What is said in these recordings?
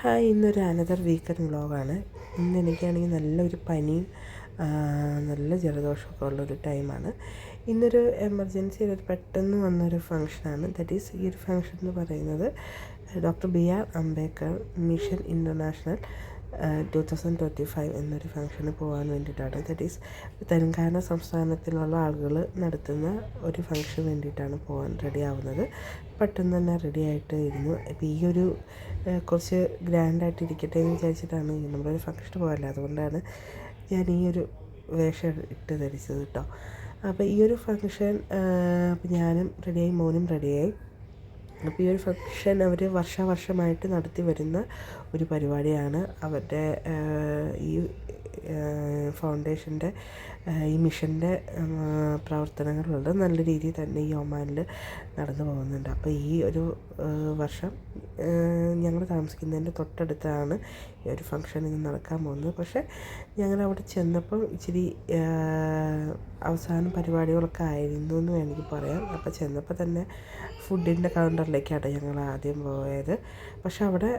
Hi, ഇന്നൊരു another weekend വ്ളോഗാണ്. ഇന്ന് എനിക്കാണെങ്കിൽ നല്ലൊരു പനിയും നല്ല ജലദോഷമൊക്കെ ഉള്ളൊരു ടൈമാണ്. ഇന്നൊരു എമർജൻസി ഒരു പെട്ടെന്ന് വന്നൊരു ഫംഗ്ഷനാണ്. ദാറ്റ് ഈസ് ഈ ഒരു ഫംഗ്ഷൻ എന്ന് പറയുന്നത് doctor BR Ambedkar mission international 2025 എന്നൊരു ഫംഗ്ഷന് പോകാൻ വേണ്ടിയിട്ടാണ്. ദാറ്റ് ഈസ് തെലങ്കാന സംസ്ഥാനത്തിലുള്ള ആളുകൾ നടത്തുന്ന ഒരു ഫംഗ്ഷന് വേണ്ടിയിട്ടാണ് പോകാൻ റെഡി ആവുന്നത്. പെട്ടെന്ന് തന്നെ റെഡി ആയിട്ട് ഇരുന്നു. അപ്പോൾ ഈ ഒരു കുറച്ച് ഗ്രാൻഡായിട്ട് ഇരിക്കട്ടെ എന്ന് വിചാരിച്ചിട്ടാണ് നമ്മളൊരു ഫംഗ്ഷന് പോകാമല്ലോ, അതുകൊണ്ടാണ് ഞാൻ ഈ ഒരു വേഷം ഇട്ട് ധരിച്ചത് കേട്ടോ. അപ്പോൾ ഈ ഒരു ഫംഗ്ഷൻ അപ്പോൾ ഞാനും റെഡിയായി, മോനും റെഡിയായി. അപ്പോൾ ഈ ഒരു ഫംഗ്ഷൻ അവർ വർഷാവർഷമായിട്ട് നടത്തി വരുന്ന ഒരു പരിപാടിയാണ്. അവരുടെ ഈ ഫൗണ്ടേഷൻ്റെ ഈ മിഷൻ്റെ പ്രവർത്തനങ്ങളുള്ളത് നല്ല രീതിയിൽ തന്നെ ഈ ഒമാനിൽ നടന്നു പോകുന്നുണ്ട്. അപ്പോൾ ഈ ഒരു വർഷം ഞങ്ങൾ താമസിക്കുന്നതിൻ്റെ തൊട്ടടുത്താണ് ഈ ഒരു ഫംഗ്ഷൻ ഇന്ന് നടക്കാൻ പോകുന്നത്. പക്ഷേ ഞങ്ങളവിടെ ചെന്നപ്പം ഇച്ചിരി അവസാനം പരിപാടികളൊക്കെ ആയിരുന്നു എന്ന് വേണമെങ്കിൽ പറയാം. അപ്പോൾ ചെന്നപ്പോൾ തന്നെ ഫുഡിൻ്റെ കൗണ്ടറിലേക്കാണ് ഞങ്ങൾ ആദ്യം പോയത്. പക്ഷെ അവിടെ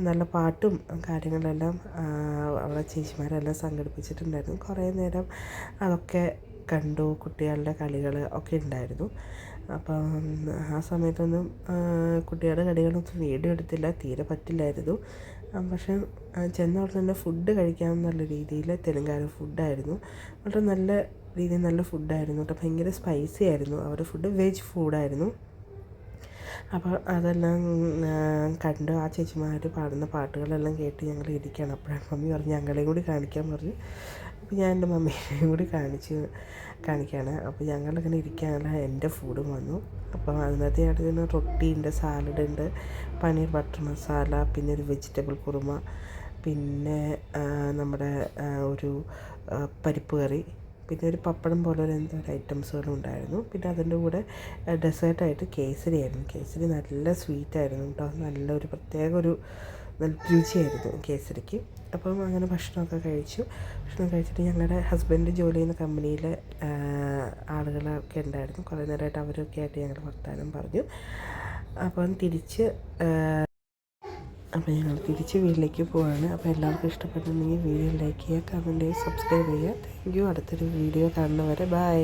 നല്ല പാട്ടും കാര്യങ്ങളെല്ലാം അവിടെ ചേച്ചിമാരെല്ലാം സംഘടിപ്പിച്ചിട്ടുണ്ടായിരുന്നു. കുറേ നേരം അതൊക്കെ കണ്ടു. കുട്ടികളുടെ കളികൾ ഒക്കെ ഉണ്ടായിരുന്നു. അപ്പം ആ സമയത്തൊന്നും കുട്ടികളുടെ കളികളൊന്നും വീഡിയോ എടുത്തില്ല, തീരെ പറ്റില്ലായിരുന്നു. പക്ഷേ ചെന്നവിടെ തന്നെ ഫുഡ് കഴിക്കാമെന്നുള്ള രീതിയിൽ തെലുങ്കാന ഫുഡായിരുന്നു. വളരെ നല്ല രീതിയിൽ നല്ല ഫുഡായിരുന്നു കേട്ടോ. ഭയങ്കര സ്പൈസി ആയിരുന്നു അവരുടെ ഫുഡ്. വെജ് ഫുഡായിരുന്നു. അപ്പോൾ അതെല്ലാം കണ്ട് ആ ചേച്ചിമാർ പാടുന്ന പാട്ടുകളെല്ലാം കേട്ട് ഞങ്ങൾ ഇരിക്കുകയാണ്. അപ്പോഴാണ് മമ്മി പറഞ്ഞു ഞങ്ങളെയും കൂടി കാണിക്കാൻ പറഞ്ഞു. അപ്പോൾ ഞാൻ എൻ്റെ മമ്മീനെയും കൂടി കാണിക്കുകയാണ്. അപ്പോൾ ഞങ്ങളിങ്ങനെ ഇരിക്കാനുള്ള എൻ്റെ ഫുഡും വന്നു. അപ്പം അതിനകത്ത് ഞാൻ റൊട്ടിയുണ്ട്, സാലഡുണ്ട്, പനീർ ബട്ടർ മസാല, പിന്നെ ഒരു വെജിറ്റബിൾ കുറുമ, പിന്നെ നമ്മുടെ ഒരു പരിപ്പ് കറി, പിന്നെ ഒരു പപ്പടം പോലെ ഒരു ഐറ്റംസുകളും ഉണ്ടായിരുന്നു. പിന്നെ അതിൻ്റെ കൂടെ ഡെസേർട്ടായിട്ട് കേസരി ആയിരുന്നു. കേസരി നല്ല സ്വീറ്റായിരുന്നു കേട്ടോ. നല്ലൊരു പ്രത്യേക ഒരു നല്ല രുചിയായിരുന്നു കേസരിക്ക്. അപ്പം അങ്ങനെ ഭക്ഷണം കഴിച്ചിട്ട് ഞങ്ങളുടെ ഹസ്ബൻഡ് ജോലി ചെയ്യുന്ന കമ്പനിയിലെ ആളുകളൊക്കെ ഉണ്ടായിരുന്നു. കുറേ നേരമായിട്ട് അവരൊക്കെ ആയിട്ട് ഞങ്ങൾ വർത്തമാനം പറഞ്ഞു. അപ്പം ഞങ്ങൾ തിരിച്ച് വീട്ടിലേക്ക് പോവാണ്. അപ്പോൾ എല്ലാവർക്കും ഇഷ്ടപ്പെട്ടിട്ടുണ്ടെങ്കിൽ വീഡിയോ ലൈക്ക് ചെയ്യുക, കമൻറ്റ് ചെയ്യുക, സബ്സ്ക്രൈബ് ചെയ്യുക. Thank you. അടുത്തൊരു വീഡിയോ കാണുന്നവരെ ബൈ.